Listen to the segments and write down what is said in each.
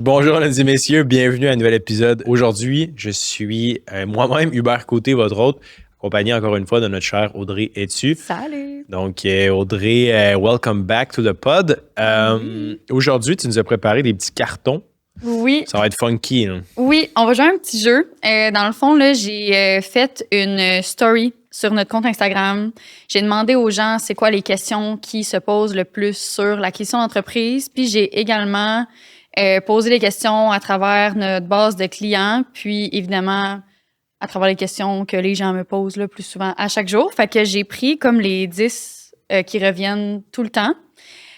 Bonjour, mesdames et messieurs, bienvenue à un nouvel épisode. Aujourd'hui, je suis moi-même, Hubert Côté, votre hôte, accompagné encore une fois de notre chère Audrey Etu. Salut! Donc, Audrey, welcome back to the pod. Oui. Aujourd'hui, tu nous as préparé des petits cartons. Oui, Ça va être funky, là. oui, on va jouer à un petit jeu. Dans le fond, là, j'ai fait une story sur notre compte Instagram. J'ai demandé aux gens c'est quoi les questions qui se posent le plus sur l'acquisition d'entreprise. Puis j'ai également posé les questions à travers notre base de clients. Puis évidemment, à travers les questions que les gens me posent le plus souvent à chaque jour. Fait que j'ai pris comme les 10 qui reviennent tout le temps.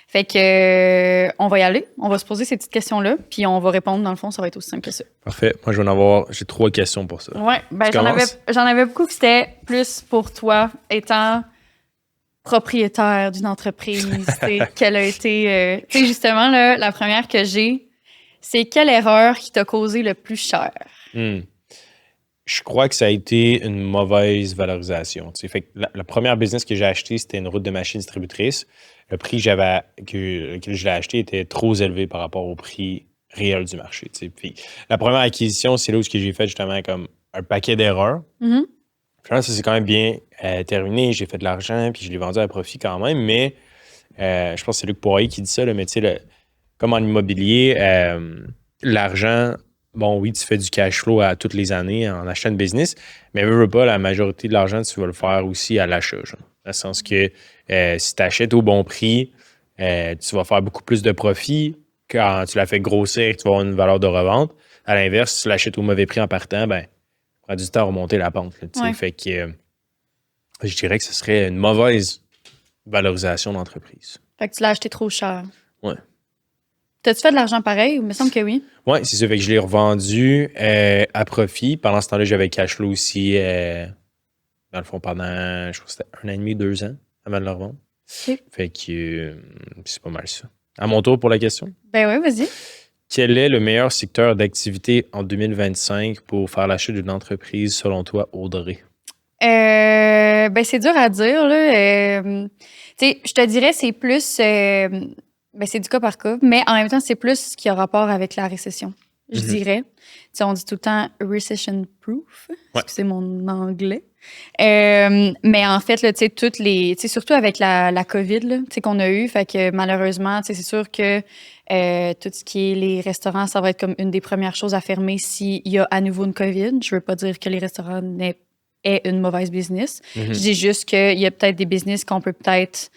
Fait que on va y aller, on va se poser ces petites questions-là, puis on va répondre. Dans le fond, ça va être aussi simple que ça. Parfait. Moi, j'ai 3 questions pour ça. Ouais, ben Tu j'en avais beaucoup que c'était plus pour toi, étant propriétaire d'une entreprise, quelle a été, tu sais justement là, la première que j'ai, c'est quelle erreur qui t'a causé le plus cher? Je crois que ça a été une mauvaise valorisation. Tu sais. Fait que la première business que j'ai acheté, c'était une route de machine distributrice. Le prix que je l'ai acheté était trop élevé par rapport au prix réel du marché. Tu sais. Puis la première acquisition, c'est là où j'ai fait justement comme un paquet d'erreurs. Mhm. Finalement, ça s'est quand même bien terminé. J'ai fait de l'argent, puis je l'ai vendu à profit quand même. Mais je pense que c'est Luc Poirier qui dit ça, là, mais tu sais, comme en immobilier, l'argent, bon, oui, tu fais du cash flow à toutes les années en achetant une business, mais veux pas, la majorité de l'argent, tu vas le faire aussi à l'achat. Genre. Dans le sens que si tu achètes au bon prix, tu vas faire beaucoup plus de profit. Quand tu la fais grossir, tu vas avoir une valeur de revente. À l'inverse, si tu l'achètes au mauvais prix en partant, ben, ça prend du temps à remonter la pente. Là, Ouais. Fait que je dirais que ce serait une mauvaise valorisation d'entreprise. Fait que tu l'as acheté trop cher. Ouais. T'as-tu fait de l'argent pareil? Il me semble que oui. Oui, c'est ça. Fait que je l'ai revendu à profit. Pendant ce temps-là, j'avais cash flow aussi, dans le fond, pendant, je crois que c'était 1 an et demi, 2 ans avant de le revendre. OK. Fait que c'est pas mal ça. À mon tour pour la question. Ben ouais, vas-y. Quel est le meilleur secteur d'activité en 2025 pour faire l'achat d'une entreprise, selon toi, Audrey? Ben c'est dur à dire, là. Tu sais, je te dirais, c'est plus. Ben c'est du cas par cas, mais en même temps, c'est plus ce qui a rapport avec la récession, je Mhm. dirais. Tu sais, on dit tout le temps recession proof, Ouais. c'est mon anglais. Mais en fait, là, tu sais, tu sais, surtout avec la COVID, là, tu sais, qu'on a eu, fait que malheureusement, tu sais, c'est sûr que tout ce qui est les restaurants, ça va être comme une des premières choses à fermer s'il y a à nouveau une COVID. Je veux pas dire que les restaurants est une mauvaise business. Mhm. Je dis juste qu'il y a peut-être des business qu'on peut peut-être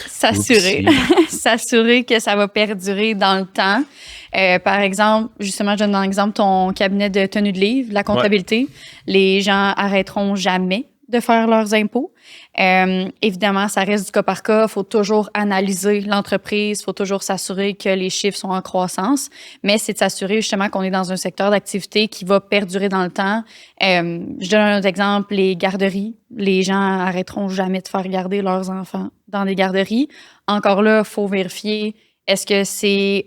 s'assurer s'assurer que ça va perdurer dans le temps. Par exemple, justement, je donne un exemple, ton cabinet de tenue de livre, la comptabilité, les gens arrêteront jamais de faire leurs impôts. Évidemment, ça reste du cas par cas. Il faut toujours analyser l'entreprise. Il faut toujours s'assurer que les chiffres sont en croissance. Mais c'est de s'assurer justement qu'on est dans un secteur d'activité qui va perdurer dans le temps. Je donne un autre exemple, les garderies. Les gens arrêteront jamais de faire garder leurs enfants dans des garderies. Encore là, il faut vérifier est-ce que c'est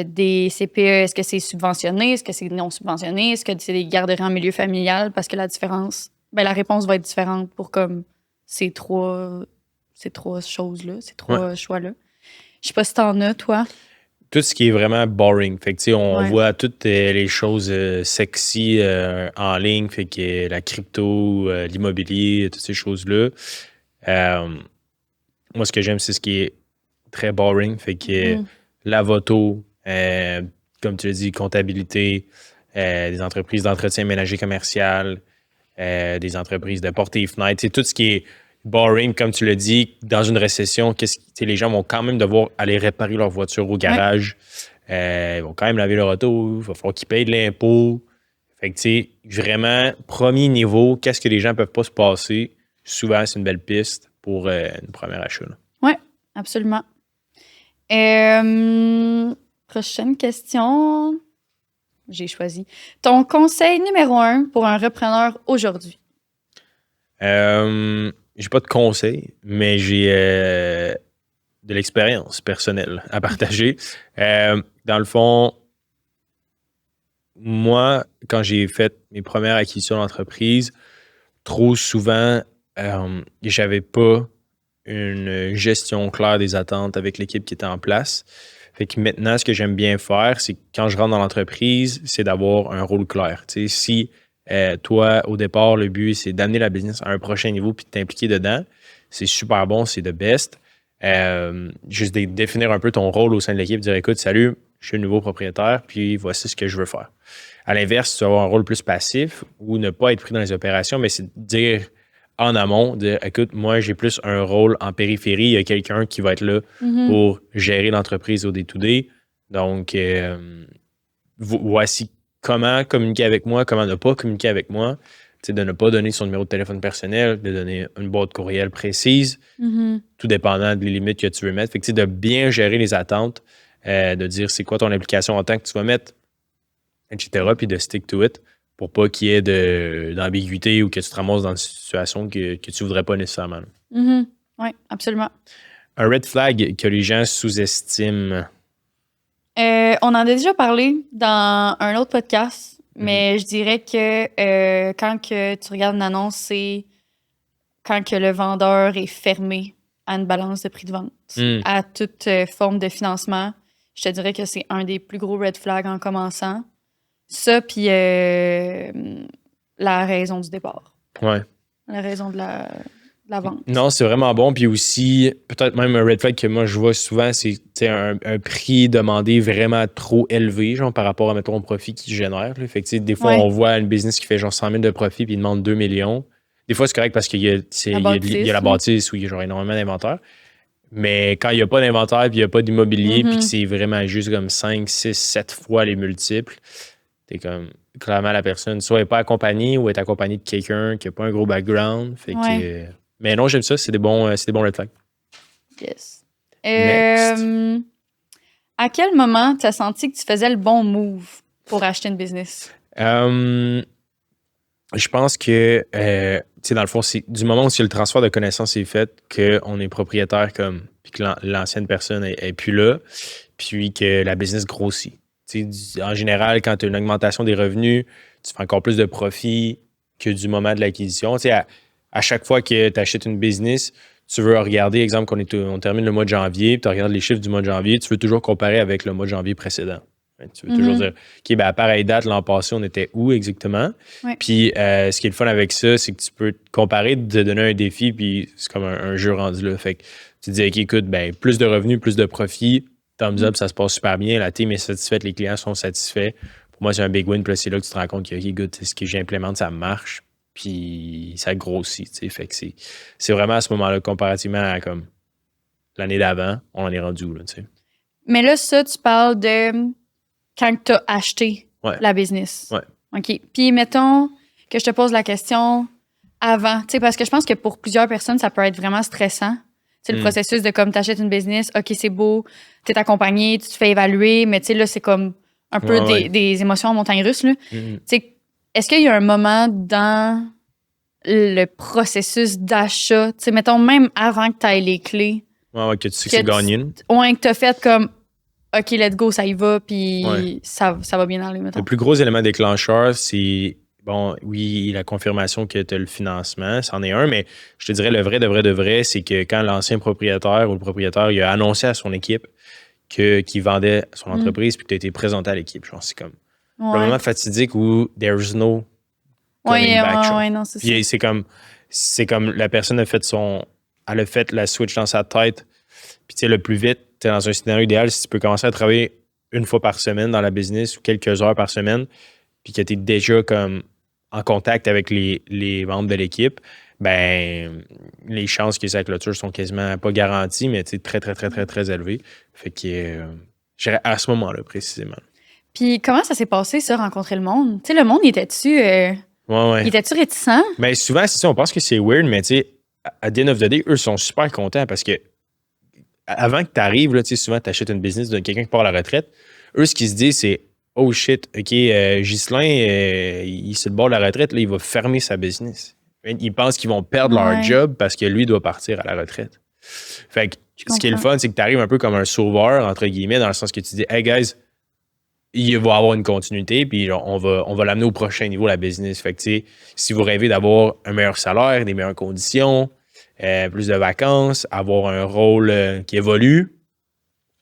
des CPE, est-ce que c'est subventionné, est-ce que c'est non subventionné, est-ce que c'est des garderies en milieu familial? Parce que la différence, ben, la réponse va être différente pour comme ces trois choses-là, ces trois choix-là. Je sais pas si t'en as, toi. Tout ce qui est vraiment boring. Fait que, tu sais, on Ouais. voit toutes les choses sexy en ligne, fait que la crypto, l'immobilier, toutes ces choses-là. Moi, ce que j'aime, c'est ce qui est très boring. Fait que la voto, comme tu l'as dit, comptabilité, des entreprises d'entretien ménager commercial, des entreprises de portes et fenêtres, c'est tout ce qui est boring, comme tu l'as dit, dans une récession, les gens vont quand même devoir aller réparer leur voiture au garage. Ils vont quand même laver leur auto. Il va falloir qu'ils payent de l'impôt. Fait que, tu sais, vraiment, premier niveau, qu'est-ce que les gens peuvent pas se passer? Souvent, c'est une belle piste pour une première achat. Là. Oui, absolument. Prochaine question. J'ai choisi. Ton conseil numéro 1 pour un repreneur aujourd'hui? J'ai pas de conseils, mais j'ai de l'expérience personnelle à partager. Dans le fond, moi, quand j'ai fait mes premières acquisitions d'entreprise, trop souvent, j'avais pas une gestion claire des attentes avec l'équipe qui était en place. Fait que maintenant, ce que j'aime bien faire, c'est que quand je rentre dans l'entreprise, c'est d'avoir un rôle clair. Tu sais, si toi, au départ, le but, c'est d'amener la business à un prochain niveau puis de t'impliquer dedans, c'est super bon, c'est the best. Juste de définir un peu ton rôle au sein de l'équipe, dire écoute, salut, je suis le nouveau propriétaire, puis voici ce que je veux faire. À l'inverse, tu vas avoir un rôle plus passif ou ne pas être pris dans les opérations, mais c'est de dire en amont, dire écoute, moi, j'ai plus un rôle en périphérie, il y a quelqu'un qui va être là pour gérer l'entreprise au day-to-day. Donc, voici comment communiquer avec moi, comment ne pas communiquer avec moi. Tu sais, de ne pas donner son numéro de téléphone personnel, de donner une boîte courriel précise, tout dépendant des limites que tu veux mettre. Fait que, tu sais, de bien gérer les attentes, de dire c'est quoi ton implication en temps que tu vas mettre, etc., puis de stick to it pour pas qu'il y ait d'ambiguïté ou que tu te ramasses dans une situation que tu voudrais pas nécessairement. Oui, absolument. Un red flag que les gens sous-estiment. On en a déjà parlé dans un autre podcast, mais je dirais que quand que tu regardes une annonce, c'est quand que le vendeur est fermé à une balance de prix de vente, à toute forme de financement. Je te dirais que c'est un des plus gros red flags en commençant. Ça, puis la raison du départ. Ouais. La raison de la vente. Non, c'est vraiment bon. Puis aussi, peut-être même un red flag que moi je vois souvent, c'est un prix demandé vraiment trop élevé, genre par rapport à, mettons, au profit qu'il génère. Là. Fait que, des fois, on voit une business qui fait genre 100 000 de profit puis il demande 2 millions. Des fois, c'est correct parce qu'il y a la bâtisse où il y a genre énormément d'inventaire. Mais quand il n'y a pas d'inventaire puis il n'y a pas d'immobilier puis que c'est vraiment juste comme 5, 6, 7 fois les multiples, t'es comme clairement la personne soit n'est pas accompagnée ou est accompagnée de quelqu'un qui n'a pas un gros background. Fait que, mais non, j'aime ça, c'est des bons red flags. Yes. À quel moment tu as senti que tu faisais le bon move pour acheter une business? Je pense que, dans le fond, c'est du moment où le transfert de connaissances est fait, qu'on est propriétaire puis que l'ancienne personne est plus là, puis que la business grossit. En général, quand tu as une augmentation des revenus, tu fais encore plus de profit que du moment de l'acquisition. À chaque fois que tu achètes une business, tu veux regarder, exemple, on termine le mois de janvier, puis tu regardes les chiffres du mois de janvier, tu veux toujours comparer avec le mois de janvier précédent. Tu veux toujours dire, OK, à pareille date, l'an passé, on était où exactement? Puis, ce qui est le fun avec ça, c'est que tu peux te comparer, te donner un défi, puis c'est comme un jeu rendu là. Fait que tu te dis, OK, écoute, plus de revenus, plus de profit, thumbs up, ça se passe super bien, la team est satisfaite, les clients sont satisfaits. Pour moi, c'est un big win, puis là, c'est là que tu te rends compte que, OK, good, ce que j'implémente, ça marche, puis ça grossit, tu sais. Fait que c'est vraiment à ce moment-là, comparativement à comme l'année d'avant, on en est rendu où, là, tu sais. Mais là, ça, tu parles de quand tu as acheté la business. Ouais. OK. Puis, mettons que je te pose la question avant, tu sais, parce que je pense que pour plusieurs personnes, ça peut être vraiment stressant. C'est le processus de comme t'achètes une business, OK, c'est beau, t'es accompagné, tu te fais évaluer, mais tu sais, là, c'est comme un peu des émotions en montagne russe, là. Tu sais, est-ce qu'il y a un moment dans le processus d'achat, tu sais, mettons, même avant que tu aies les clés. Que tu sais que c'est gagné. Que tu as fait comme, OK, let's go, ça y va, puis ça va bien aller, mettons. Le plus gros élément déclencheur, c'est, bon, oui, la confirmation que tu as le financement, c'en est un, mais je te dirais, le vrai de vrai, c'est que quand l'ancien propriétaire ou le propriétaire, il a annoncé à son équipe qu'il vendait son entreprise puis que tu as été présenté à l'équipe, genre, c'est comme le moment fatidique où there's no coming back. Non, c'est puis ça. c'est comme la personne elle a fait la switch dans sa tête. Puis tu sais, le plus vite, tu es dans un scénario idéal, si tu peux commencer à travailler une fois par semaine dans la business ou quelques heures par semaine, puis que tu es déjà comme en contact avec les membres de l'équipe, ben les chances que sa clôture sont quasiment pas garanties, mais très, très, très, très, très élevées. Fait que j'irais à ce moment-là, précisément. Puis comment ça s'est passé, ça, rencontrer le monde? Tu sais, le monde, il était-tu il était-tu réticent? Ben souvent, c'est ça, on pense que c'est weird, mais tu sais, à the end of the day, eux sont super contents parce que avant que tu arrives, là, souvent, tu achètes une business de quelqu'un qui part à la retraite. Eux, ce qu'ils se disent, c'est oh shit, OK, Ghislain, il est sur le bord de la retraite, là, il va fermer sa business. Ils pensent qu'ils vont perdre leur job parce que lui doit partir à la retraite. Fait que ce qui est le fun, c'est que tu arrives un peu comme un sauveur, entre guillemets, dans le sens que tu dis hey guys, il va avoir une continuité, puis on va l'amener au prochain niveau, la business. Fait que, si vous rêvez d'avoir un meilleur salaire, des meilleures conditions, plus de vacances, avoir un rôle qui évolue,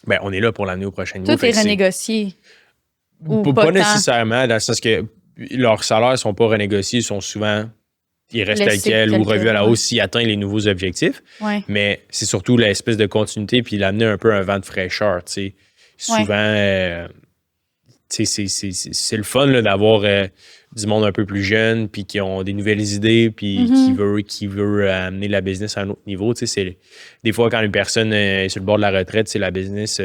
ben, on est là pour l'amener au prochain niveau. Tout est renégocié. Ou Pas tant. nécessairement, dans le sens que leurs salaires ne sont pas renégociés, ils restent tels Laissés quels ou tels revus quels, à la ouais. hausse s'ils atteignent les nouveaux objectifs. Ouais. Mais c'est surtout l'espèce de continuité puis l'amener un peu un vent de fraîcheur. Tu sais. Souvent, tu sais, c'est le fun là, d'avoir du monde un peu plus jeune puis qui ont des nouvelles idées puis qui veut amener la business à un autre niveau. Tu sais, des fois, quand une personne est sur le bord de la retraite, c'est la business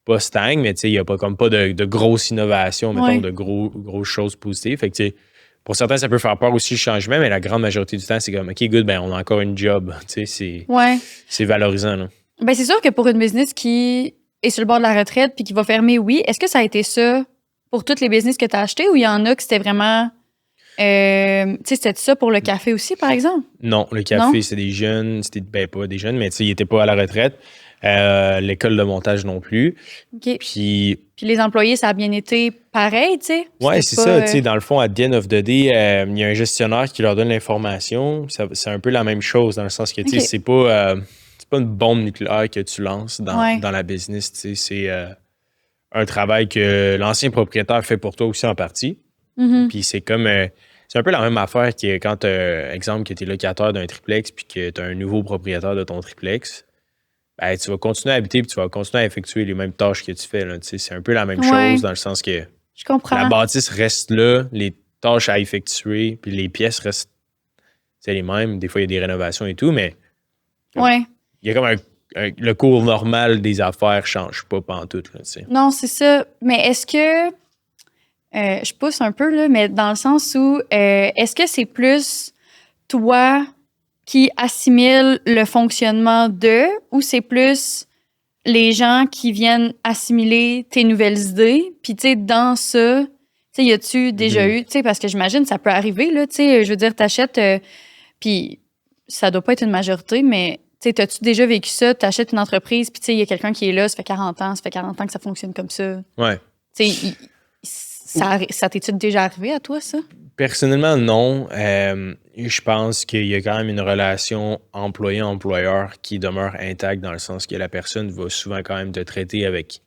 pas stagne, mais tu sais, il n'y a pas de grosses innovations, mettons, de grosses choses positives. Fait que, tu sais, pour certains, ça peut faire peur aussi le changement, mais la grande majorité du temps, c'est comme, OK, good, ben, on a encore une job. Tu sais, c'est valorisant. Là. Ben, c'est sûr que pour une business qui est sur le bord de la retraite puis qui va fermer, oui. Est-ce que ça a été ça pour toutes les business que tu as achetées ou il y en a que c'était vraiment. Tu sais, c'était ça pour le café aussi, par exemple? Non, le café, c'est des jeunes. C'était pas des jeunes, mais tu sais, ils n'étaient pas à la retraite. L'école de montage non plus. OK. Puis les employés, ça a bien été pareil, tu sais? Oui, c'est ça. Tu sais, dans le fond, à the end of the day, il y a un gestionnaire qui leur donne l'information. C'est un peu la même chose dans le sens que tu sais, c'est pas une bombe nucléaire que tu lances dans la business. Tu sais, c'est un travail que l'ancien propriétaire fait pour toi aussi en partie. Puis c'est comme. C'est un peu la même affaire que quand, exemple, que tu es locataire d'un triplex puis que tu as un nouveau propriétaire de ton triplex. Ben, tu vas continuer à habiter puis tu vas continuer à effectuer les mêmes tâches que tu fais. Là. Tu sais, c'est un peu la même chose dans le sens que je comprends. la bâtisse reste là, les tâches à effectuer, puis les pièces restent les mêmes. Des fois, il y a des rénovations et tout, mais il y a comme le cours normal des affaires ne change pas pantoute. Là, tu sais. Non, c'est ça. Mais est-ce que... je pousse un peu, là, mais dans le sens où est-ce que c'est plus toi qui assimile le fonctionnement d'eux ou c'est plus les gens qui viennent assimiler tes nouvelles idées? Puis, tu sais, dans ça, tu sais, y a-tu déjà eu, tu sais, parce que j'imagine ça peut arriver, là, tu sais, je veux dire, t'achètes, puis ça doit pas être une majorité, mais, tu sais, t'as-tu déjà vécu ça? T'achètes une entreprise, puis, tu sais, il y a quelqu'un qui est là, ça fait 40 ans que ça fonctionne comme ça. Ouais. Tu sais, ça t'est-tu déjà arrivé à toi, ça? Personnellement, non. Je pense qu'il y a quand même une relation employé-employeur qui demeure intacte dans le sens que la personne va souvent quand même te traiter avec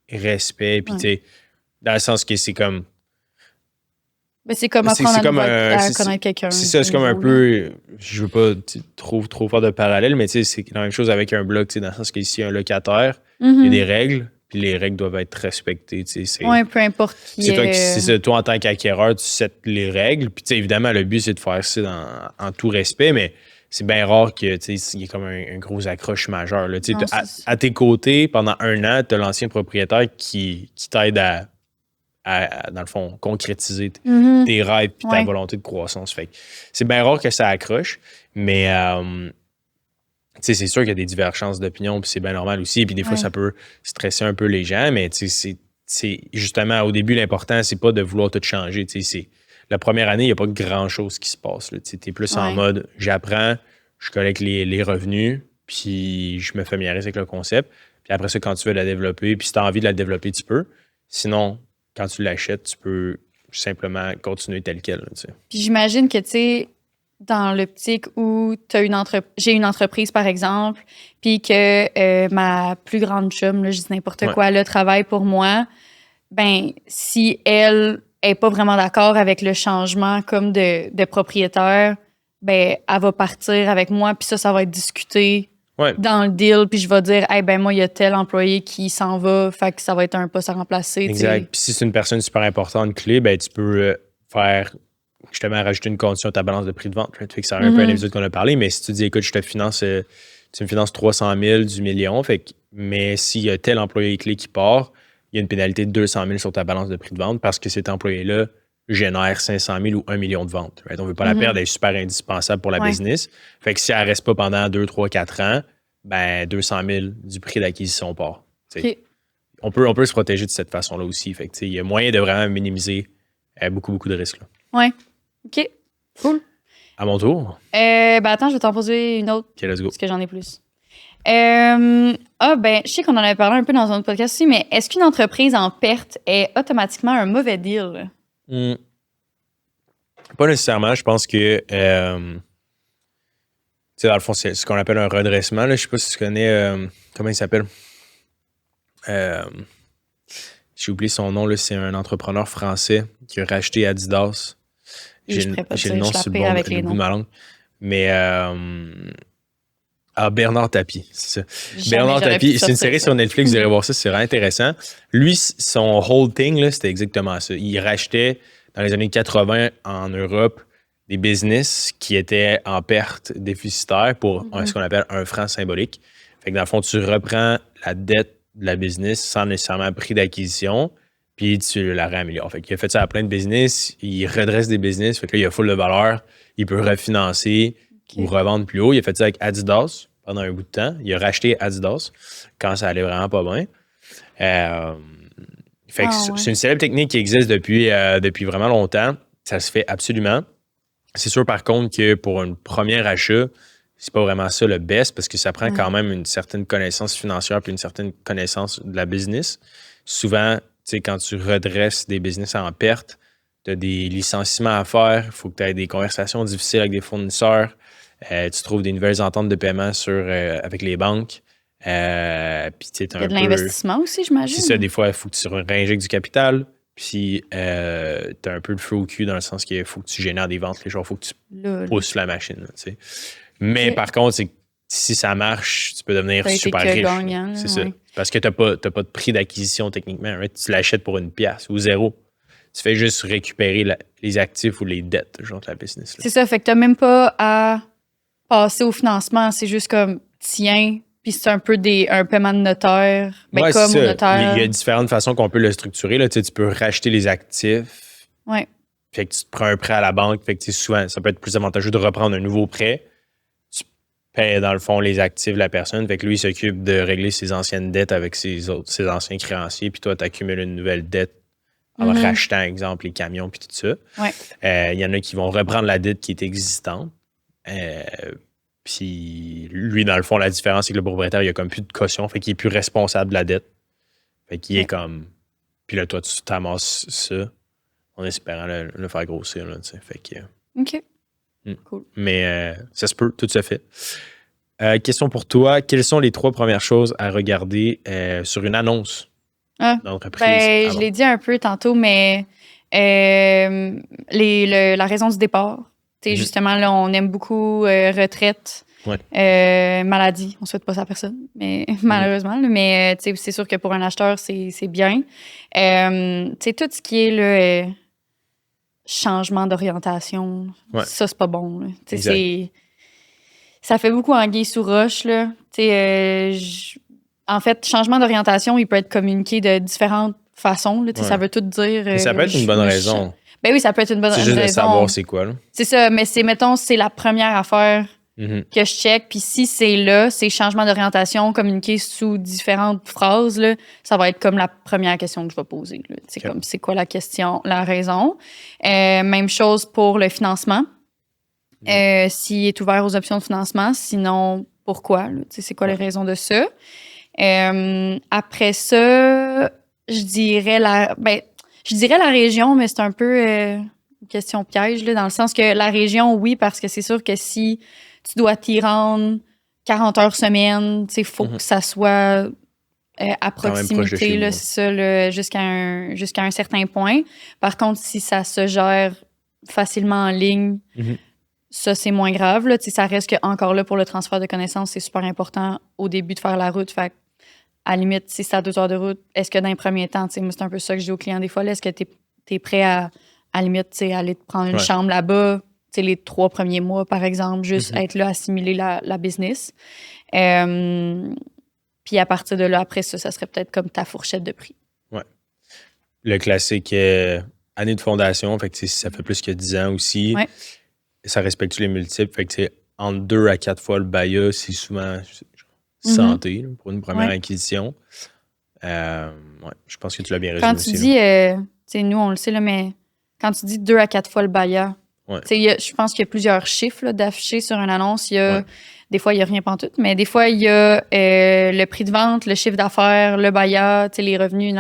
respect. Puis, tu sais, dans le sens que c'est comme. Ben, c'est comme apprendre à connaître quelqu'un. C'est ça, c'est comme un peu. Je veux pas trop faire de parallèle, mais tu sais, c'est la même chose avec un bloc, tu sais, dans le sens qu'ici, un locataire, il y a des règles. Puis les règles doivent être respectées. Oui, peu importe qui c'est ça, toi, en tant qu'acquéreur, tu sets les règles. Puis évidemment, le but, c'est de faire ça en tout respect, mais c'est bien rare qu'il y ait comme un gros accroche majeur. Là. Non, à tes côtés, pendant un an, tu as l'ancien propriétaire qui t'aide à, dans le fond, concrétiser tes rêves et ta volonté de croissance. Fait que c'est bien rare que ça accroche, mais... c'est sûr qu'il y a des divergences d'opinion, puis c'est bien normal aussi. Puis des fois, ça peut stresser un peu les gens, mais c'est justement, au début, l'important, c'est pas de vouloir tout changer. La première année, il n'y a pas grand-chose qui se passe. Tu es plus en mode, j'apprends, je collecte les revenus, puis je me familiarise avec le concept. Puis après ça, quand tu veux la développer, puis si tu as envie de la développer, tu peux. Sinon, quand tu l'achètes, tu peux simplement continuer tel quel. Là, puis j'imagine que, tu sais, dans l'optique où j'ai une entreprise, par exemple, puis que ma plus grande chum, là, je dis n'importe quoi, là, travaille pour moi, ben si elle est pas vraiment d'accord avec le changement comme de propriétaire, ben elle va partir avec moi, puis ça va être discuté dans le deal, puis je vais dire, hey, ben moi, il y a tel employé qui s'en va, fait que ça va être un poste à remplacer. Exact. Puis si c'est une personne super importante, clé, ben tu peux faire... justement rajouter une condition à ta balance de prix de vente. Fait que ça a un peu un épisode qu'on a parlé, mais si tu dis, écoute, je te finance, tu me finances 300 000 du million, mais s'il y a tel employé clé qui part, il y a une pénalité de 200 000 sur ta balance de prix de vente parce que cet employé-là génère 500 000 ou 1 million de ventes. Right? On ne veut pas la perdre, elle est super indispensable pour la business. Fait que si elle ne reste pas pendant 2, 3, 4 ans, ben 200 000 du prix d'acquisition part. Okay. On peut se protéger de cette façon-là aussi. Fait que, il y a moyen de vraiment minimiser beaucoup de risques. Oui. OK. Cool. À mon tour. Ben attends, je vais t'en poser une autre. OK, let's go. Parce que j'en ai plus. Ben, je sais qu'on en avait parlé un peu dans un autre podcast aussi, mais est-ce qu'une entreprise en perte est automatiquement un mauvais deal? Pas nécessairement. Je pense que, tu sais, dans le fond, c'est ce qu'on appelle un redressement. Là. Je sais pas si tu connais, comment il s'appelle? J'ai oublié son nom, là, c'est un entrepreneur français qui a racheté Adidas. J'ai le nom sur le bout de ma langue. Mais Bernard Tapie, c'est ça. Bernard Tapie, c'est une série sur Netflix, vous irez voir ça, c'est vraiment intéressant. Lui, son whole thing, là, c'était exactement ça. Il rachetait dans les années 80 en Europe des business qui étaient en perte déficitaire pour ce qu'on appelle un franc symbolique. Fait que dans le fond, tu reprends la dette de la business sans nécessairement prix d'acquisition, puis tu la réaméliores. Fait qu'il a fait ça à plein de business, il redresse des business, fait que là, il a full de valeur, il peut refinancer ou revendre plus haut. Il a fait ça avec Adidas pendant un bout de temps. Il a racheté Adidas quand ça allait vraiment pas bien. Fait que c'est une célèbre technique qui existe depuis vraiment longtemps. Ça se fait absolument. C'est sûr, par contre, que pour un premier achat, c'est pas vraiment ça le best parce que ça prend quand même une certaine connaissance financière puis une certaine connaissance de la business. Souvent, tu sais, quand tu redresses des business en perte, tu as des licenciements à faire, il faut que tu aies des conversations difficiles avec des fournisseurs, tu trouves des nouvelles ententes de paiement avec les banques. Puis, il y a de l'investissement aussi, j'imagine. C'est ça, des fois, il faut que tu réinjectes du capital. Puis, tu as un peu le feu au cul dans le sens qu'il faut que tu génères des ventes. Il faut que tu pousses la machine. Là, tu sais. Mais par contre, si ça marche, tu peux devenir super riche. Gagnant, c'est ça. Parce que tu n'as pas de prix d'acquisition techniquement. Right? Tu l'achètes pour 1$ ou 0. Tu fais juste récupérer les actifs ou les dettes genre, de la business. Là. C'est ça. Fait que tu n'as même pas à passer au financement. C'est juste comme tiens. Puis c'est un peu un paiement de notaire. Ben, comme au notaire. Il y a différentes façons qu'on peut le structurer. Là. Tu peux racheter les actifs. Ouais. Fait que tu te prends un prêt à la banque. Fait que souvent, ça peut être plus avantageux de reprendre un nouveau prêt. Tu paies, dans le fond, les actifs de la personne. Fait que lui, il s'occupe de régler ses anciennes dettes avec ses anciens créanciers. Puis toi, tu accumules une nouvelle dette en rachetant, exemple, les camions puis tout ça. Ouais. Il y en a qui vont reprendre la dette qui est existante. Puis lui, dans le fond, la différence, c'est que le propriétaire, il a comme plus de caution. Fait qu'il est plus responsable de la dette. Fait qu'il est comme... Puis là, toi, tu t'amasses ça en espérant le faire grossir. Là, fait que... OK. Cool. Mais ça se peut, tout se fait. Question pour toi. Quelles sont les 3 premières choses à regarder sur une annonce d'entreprise? Je l'ai dit un peu tantôt, mais la raison du départ. Justement, là, on aime beaucoup retraite, maladie. On ne souhaite pas ça à personne, mais malheureusement. Là, mais c'est sûr que pour un acheteur, c'est bien. Tout ce qui est le changement d'orientation, ça, c'est pas bon. Ça fait beaucoup anguille sous roche. Là. En fait, changement d'orientation, il peut être communiqué de différentes façon. Là, ça veut tout dire. Mais ça peut être une bonne raison. Ben oui, ça peut être une bonne raison. C'est juste de savoir c'est quoi. Là. C'est ça, mais c'est la première affaire que je check. Puis si c'est changement d'orientation communiqué sous différentes phrases, là, ça va être comme la première question que je vais poser. C'est comme, c'est quoi la question, la raison. Même chose pour le financement. S'il est ouvert aux options de financement, sinon, pourquoi? C'est quoi les raisons de ça? Après ça, je dirais la région, mais c'est un peu une question piège, là, dans le sens que la région, oui, parce que c'est sûr que si tu dois t'y rendre 40 heures semaine, il faut que ça soit à proximité, là, c'est ça, là, jusqu'à un certain point. Par contre, si ça se gère facilement en ligne, ça, c'est moins grave. Là, ça reste que encore là, pour le transfert de connaissances, c'est super important au début de faire la route. Fait à la limite, si c'est à 2 heures de route, est-ce que dans les premiers temps, moi, c'est un peu ça que je dis aux clients des fois, là, est-ce que tu es prêt à la limite, aller te prendre une chambre là-bas, les 3 premiers mois, par exemple, juste être là, assimiler la business. Puis à partir de là, après ça serait peut-être comme ta fourchette de prix. Ouais. Le classique année de fondation, fait que si ça fait plus que 10 ans aussi, ça respecte les multiples. Fait que entre 2 à 4 fois le BAYA, c'est souvent santé là, pour une première acquisition. Je pense que tu l'as bien résumé. Quand tu dis, nous on le sait, là, mais quand tu dis 2 à 4 fois le BAYA, je pense qu'il y a plusieurs chiffres là, d'affichés sur une annonce. Des fois, il n'y a rien pantoute, mais des fois, il y a le prix de vente, le chiffre d'affaires, le BAYA, les revenus,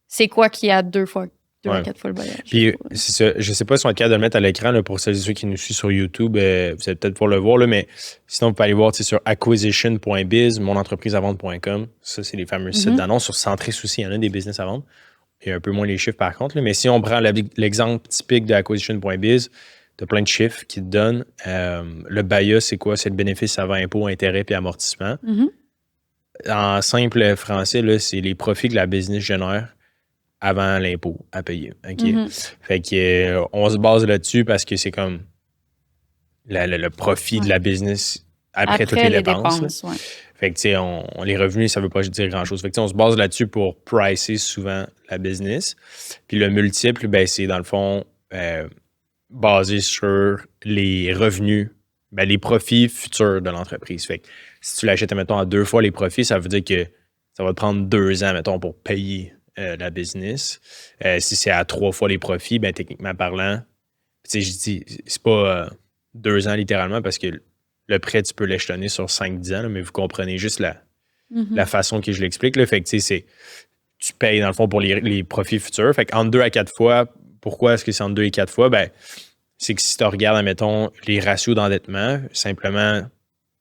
c'est quoi qui est à 2 fois 2 à 4 fois le baillage. Puis, c'est ça. Je sais pas si on est capable de le mettre à l'écran là, pour celles et ceux qui nous suivent sur YouTube. Vous allez peut-être pouvoir le voir, là, mais sinon, vous pouvez aller voir sur acquisition.biz, monentrepriseavente.com. Ça, c'est les fameux sites d'annonces. Sur Centris aussi, il y en a des business à vendre. Il y a un peu moins les chiffres par contre. Là. Mais si on prend l'exemple typique de acquisition.biz, tu as plein de chiffres qui te donnent. Le BAYA, c'est quoi? C'est le bénéfice avant impôt, intérêt et amortissement. En simple français, là, c'est les profits que la business génère avant l'impôt à payer. Okay? Fait que on se base là-dessus parce que c'est comme le profit de la business après toutes les dépenses. Fait que tu sais, les revenus, ça veut pas dire grand-chose. Fait que on se base là-dessus pour pricer souvent la business. Puis le multiple, ben, c'est dans le fond basé sur les revenus, ben, les profits futurs de l'entreprise. Fait que si tu l'achètes, mettons, à 2 fois les profits, ça veut dire que ça va te prendre 2 ans, mettons, pour payer la business. Si c'est à 3 fois les profits, ben techniquement parlant, tu sais, je dis, c'est pas 2 ans littéralement parce que le prêt, tu peux l'échelonner sur 5-10 ans, là, mais vous comprenez juste la façon que je l'explique. Là. Fait que tu sais, tu payes dans le fond pour les profits futurs. Fait qu'entre 2 à 4 fois, pourquoi est-ce que c'est entre 2 et 4 fois? Ben, c'est que si tu regardes, admettons, les ratios d'endettement, simplement, tu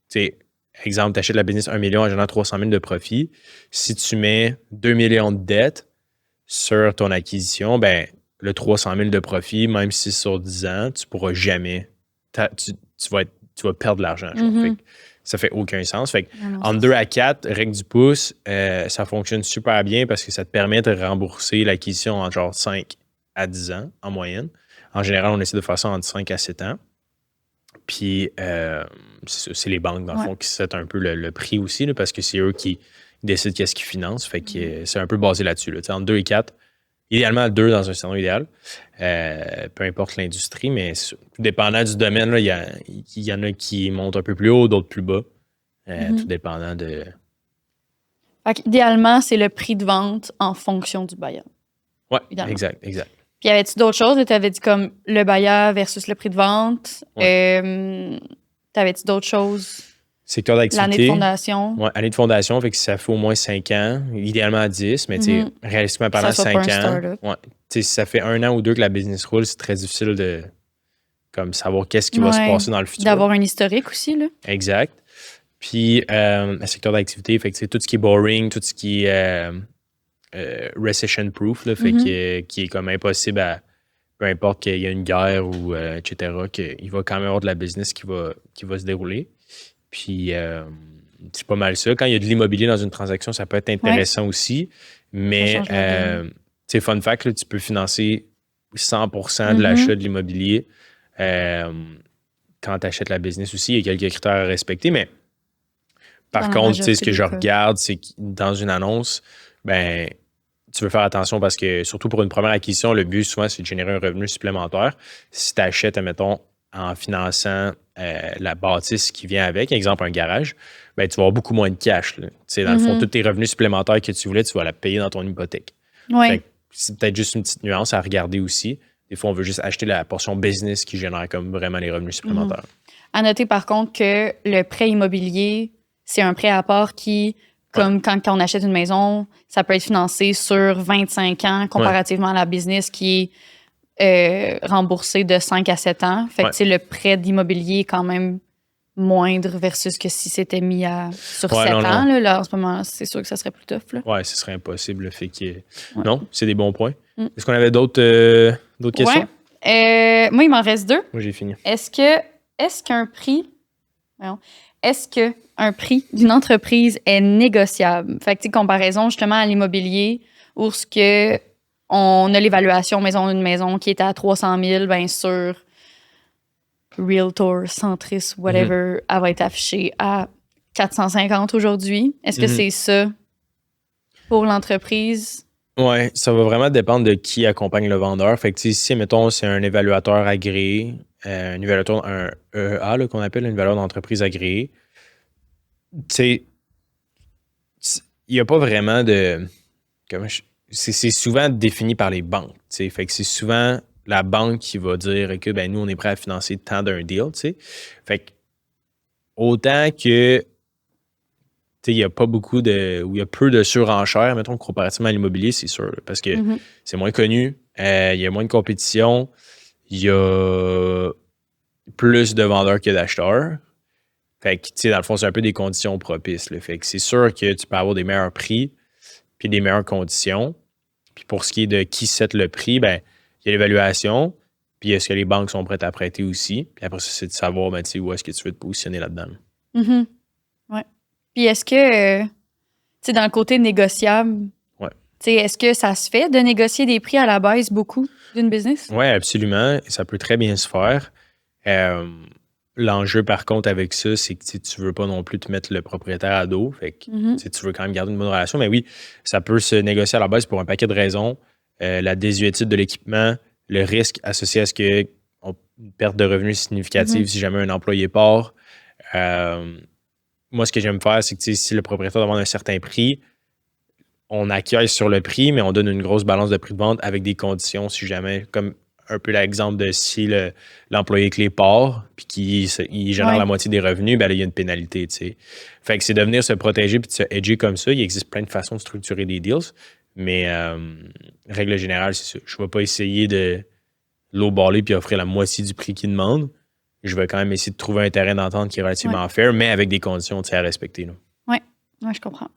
sais, exemple, tu achètes la business 1 million en générant 300 000 de profit. Si tu mets 2 millions de dettes sur ton acquisition, ben, le 300 000 de profit, même si c'est sur 10 ans, tu pourras jamais. Tu vas perdre de l'argent. Fait que ça fait aucun sens. Fait que entre 2 à 4, règle du pouce, ça fonctionne super bien parce que ça te permet de rembourser l'acquisition en genre 5 à 10 ans en moyenne. En général, on essaie de faire ça entre 5 à 7 ans. Puis, c'est les banques, dans le fond, qui settent un peu le prix aussi, là, parce que c'est eux qui décident qu'est-ce qu'ils financent. Fait que c'est un peu basé là-dessus. Là. Entre 2 et 4, idéalement 2 dans un scénario idéal, peu importe l'industrie, mais tout dépendant du domaine, il y en a qui montent un peu plus haut, d'autres plus bas. Tout dépendant de... Fait qu'idéalement, c'est le prix de vente en fonction du bailleur. Oui, exact. Puis, y avait-tu d'autres choses? Tu avais dit comme le bailleur versus le prix de vente. T'avais-tu d'autres choses? Secteur d'activité. L'année de fondation. Oui, année de fondation, fait que ça fait au moins 5 ans, idéalement 10, mais réalistiquement parlant, 5 ans. Ouais, si ça fait 1 an ou 2 que la business roule, c'est très difficile de comme, savoir qu'est-ce qui va se passer dans le futur. D'avoir un historique aussi. Là. Exact. Puis, le secteur d'activité, fait que c'est tout ce qui est boring, tout ce qui est recession-proof, fait qui est comme impossible à, peu importe qu'il y ait une guerre ou etc., qu'il va quand même avoir de la business qui va se dérouler. Puis, c'est pas mal ça. Quand il y a de l'immobilier dans une transaction, ça peut être intéressant aussi. Mais, tu sais, fun fact, là, tu peux financer 100% de l'achat de l'immobilier quand tu achètes la business aussi. Il y a quelques critères à respecter, mais par contre, tu sais, ce que je regarde, c'est que dans une annonce, ben, tu veux faire attention parce que, surtout pour une première acquisition, le but, souvent, c'est de générer un revenu supplémentaire. Si tu achètes, admettons, en finançant la bâtisse qui vient avec, exemple un garage, ben, tu vas avoir beaucoup moins de cash. Là. Dans le fond, tous tes revenus supplémentaires que tu voulais, tu vas la payer dans ton hypothèque. C'est peut-être juste une petite nuance à regarder aussi. Des fois, on veut juste acheter la portion business qui génère comme vraiment les revenus supplémentaires. À noter, par contre, que le prêt immobilier, c'est un prêt à part qui, comme quand on achète une maison, ça peut être financé sur 25 ans comparativement à la business qui est remboursée de 5 à 7 ans. Fait que le prêt d'immobilier est quand même moindre versus que si c'était mis sur 7 ans. Là, en ce moment, c'est sûr que ça serait plus tough. Oui, ce serait impossible. Le fait que... Non, c'est des bons points. Est-ce qu'on avait d'autres questions? Moi, il m'en reste 2. Moi, j'ai fini. Est-ce qu'un d'une entreprise est négociable? Fait que, comparaison justement à l'immobilier, où on a l'évaluation d'une maison qui est à 300 000, bien sûr, Realtor, Centris, whatever, elle va être affichée à 450 aujourd'hui. Est-ce que c'est ça pour l'entreprise? Oui, ça va vraiment dépendre de qui accompagne le vendeur. Fait que si, mettons, c'est un évaluateur agréé, un évaluateur, un EEA là, qu'on appelle un évaluateur d'entreprise agréé, tu sais, il n'y a pas vraiment de... C'est souvent défini par les banques. T'sais. Fait que c'est souvent la banque qui va dire que ben, nous, on est prêt à financer tant d'un deal. T'sais. Fait que autant que il n'y a pas beaucoup de... ou il y a peu de surenchère, mettons, comparativement à l'immobilier, c'est sûr. Parce que c'est moins connu, il y a moins de compétition, il y a plus de vendeurs que d'acheteurs. Fait que, tu sais, dans le fond, c'est un peu des conditions propices. Là. Fait que c'est sûr que tu peux avoir des meilleurs prix puis des meilleures conditions. Puis pour ce qui est de qui set le prix, ben il y a l'évaluation, puis est-ce que les banques sont prêtes à prêter aussi. Puis après ça, c'est de savoir ben, où est-ce que tu veux te positionner là-dedans. Ouais. Puis est-ce que, tu sais, dans le côté négociable, tu sais, est-ce que ça se fait de négocier des prix à la baisse beaucoup d'une business? Oui, absolument. Ça peut très bien se faire. L'enjeu, par contre, avec ça, c'est que tu ne veux pas non plus te mettre le propriétaire à dos. Fait que tu veux quand même garder une bonne relation. Mais oui, ça peut se négocier à la baisse pour un paquet de raisons. La désuétude de l'équipement, le risque associé à ce qu'il y ait une perte de revenus significative si jamais un employé part. Moi, ce que j'aime faire, c'est que si le propriétaire demande un certain prix, on accueille sur le prix, mais on donne une grosse balance de prix de vente avec des conditions si jamais, comme un peu l'exemple de si l'employé clé part puis qu'il génère la moitié des revenus, ben là, il y a une pénalité, tu sais. Fait que c'est de venir se protéger puis de se hedger comme ça. Il existe plein de façons de structurer des deals, mais règle générale, c'est ça. Je ne vais pas essayer de lowballer puis offrir la moitié du prix qu'il demande. Je vais quand même essayer de trouver un terrain d'entente qui est relativement fair, mais avec des conditions à respecter. Oui, je comprends.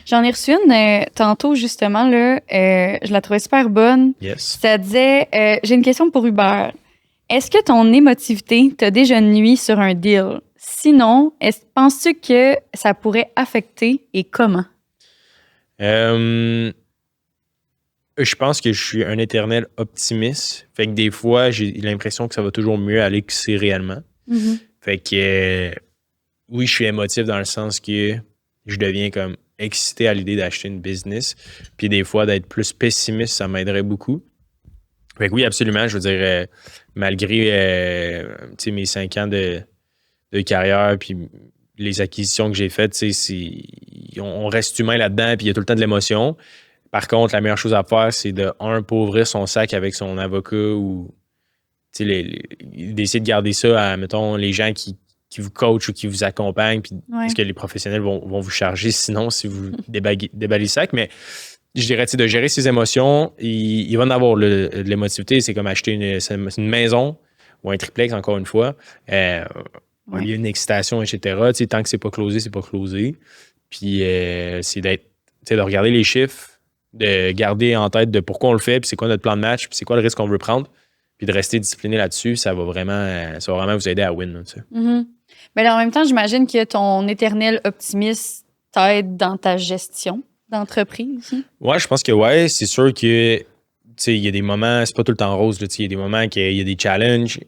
J'en ai reçu une tantôt, justement, là, je la trouvais super bonne. Yes. Ça disait, j'ai une question pour Hubert. Est-ce que ton émotivité t'a déjà nuit sur un deal? Sinon, penses-tu que ça pourrait affecter et comment? Je pense que je suis un éternel optimiste. Fait que des fois, j'ai l'impression que ça va toujours mieux aller que c'est réellement. Fait que oui, je suis émotif dans le sens que je deviens comme excité à l'idée d'acheter une business. Puis des fois, d'être plus pessimiste, ça m'aiderait beaucoup. Fait que oui, absolument. Je veux dire, malgré mes 5 ans de carrière, puis les acquisitions que j'ai faites, on reste humain là-dedans, puis il y a tout le temps de l'émotion. Par contre, la meilleure chose à faire, c'est de, pas ouvrir son sac avec son avocat ou d'essayer de garder ça à, mettons, les gens qui vous coachent ou qui vous accompagnent, puis est-ce que les professionnels vont vous charger sinon si vous déballez le sac. Mais je dirais, de gérer ses émotions, il va en avoir de l'émotivité. C'est comme acheter une maison ou un triplex, encore une fois. Il y a une excitation, etc. Tant que c'est pas closé, c'est pas closé. Puis c'est de regarder les chiffres, de garder en tête de pourquoi on le fait, puis c'est quoi notre plan de match, puis c'est quoi le risque qu'on veut prendre, puis de rester discipliné là-dessus, ça va vraiment vous aider à win. Mais là, en même temps, j'imagine que ton éternel optimisme t'aide dans ta gestion d'entreprise. Ouais, je pense que ouais. C'est sûr que il y a des moments, c'est pas tout le temps rose. Il y a des moments qu'il y a des challenges.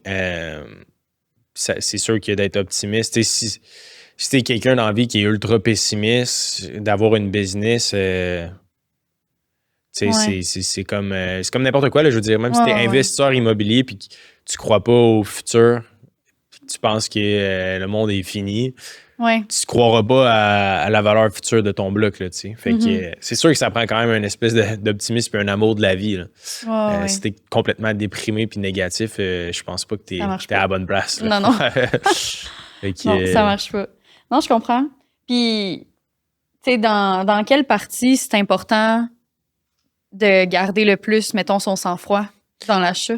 C'est sûr que d'être optimiste. Si t'es quelqu'un dans la vie qui est ultra pessimiste, d'avoir une business, c'est comme n'importe quoi. Là, je veux dire, même si t'es investisseur immobilier puis que tu crois pas au futur, tu penses que le monde est fini, tu ne croiras pas à la valeur future de ton bloc. Là, fait que, c'est sûr que ça prend quand même une espèce d'optimisme et un amour de la vie. Là. Si tu es complètement déprimé et négatif, je pense pas que tu es à la bonne place. Là. Non. Non, ça marche pas. Non, je comprends. Puis, tu sais, dans quelle partie c'est important de garder le plus, mettons, son sang-froid dans l'achat?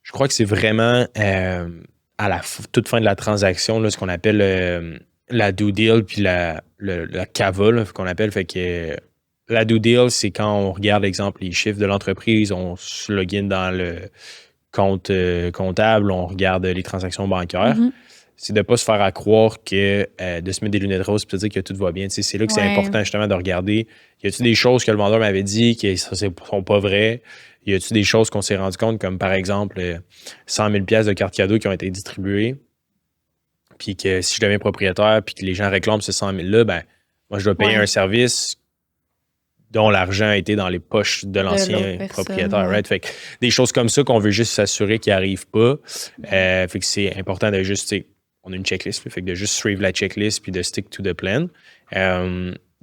Je crois que c'est vraiment à la toute fin de la transaction, là, ce qu'on appelle la due deal puis la CAVA, là, qu'on appelle. Fait que la due deal, c'est quand on regarde, exemple, les chiffres de l'entreprise, on se login dans le compte comptable, on regarde les transactions bancaires. C'est de ne pas se faire à croire que de se mettre des lunettes roses et de dire que tout va bien. C'est là que c'est important justement de regarder. Y a-t-il des choses que le vendeur m'avait dit qui ne sont pas vraies? Y a-t-il des choses qu'on s'est rendu compte, comme par exemple 100 000 pièces de cartes cadeaux qui ont été distribuées? Puis que si je deviens propriétaire puis que les gens réclament ce 100 000-là, ben moi, je dois payer un service dont l'argent a été dans les poches de l'ancien propriétaire. Right? Fait que des choses comme ça qu'on veut juste s'assurer qu'ils n'arrivent pas. Fait que c'est important de juste, on a une checklist, fait que de juste suivre la checklist puis de stick to the plan.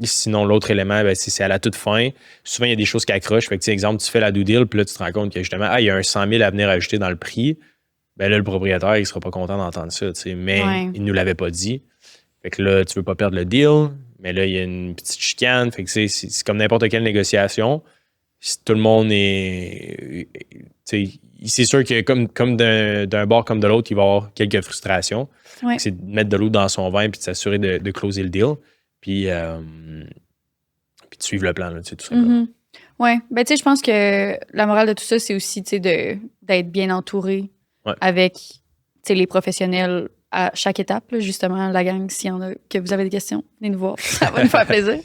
Sinon, l'autre élément, ben, c'est à la toute fin. Souvent, il y a des choses qui accrochent. Fait que, exemple, tu fais la due deal, puis là, tu te rends compte que justement, il y a un 100 000 à venir ajouter dans le prix. Ben là, le propriétaire, il sera pas content d'entendre ça, mais il ne nous l'avait pas dit. Fait que là, tu veux pas perdre le deal. Mais là, il y a une petite chicane. Fait que c'est comme n'importe quelle négociation. Si tout le monde est... C'est sûr que comme d'un bord comme de l'autre, il va y avoir quelques frustrations. Ouais. C'est de mettre de l'eau dans son vin puis de s'assurer de closer le deal. Puis de suivre le plan, là, tout simplement. Oui. Ben, tu sais, je pense que la morale de tout ça, c'est aussi, tu sais, d'être bien entouré avec, tu sais, les professionnels à chaque étape, là, justement, la gang, s'il y en a, que vous avez des questions, venez nous voir. Ça va nous faire plaisir.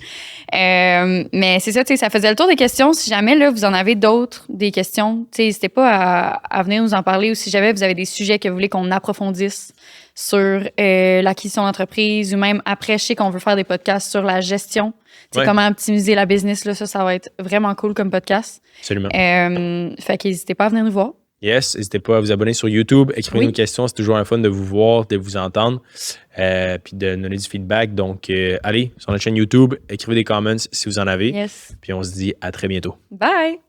Mais c'est ça, tu sais, ça faisait le tour des questions. Si jamais, là, vous en avez d'autres, des questions, tu sais, n'hésitez pas à venir nous en parler, ou si jamais vous avez des sujets que vous voulez qu'on approfondisse sur l'acquisition d'entreprise, ou même après, je sais qu'on veut faire des podcasts sur la gestion. Comment optimiser la business, là, ça va être vraiment cool comme podcast. Absolument. Fait qu'hésitez pas à venir nous voir. Yes, n'hésitez pas à vous abonner sur YouTube, écrivez-nous des questions, c'est toujours un fun de vous voir, de vous entendre, puis de donner du feedback. Donc, allez sur notre chaîne YouTube, écrivez des comments si vous en avez. Yes. Puis on se dit à très bientôt. Bye!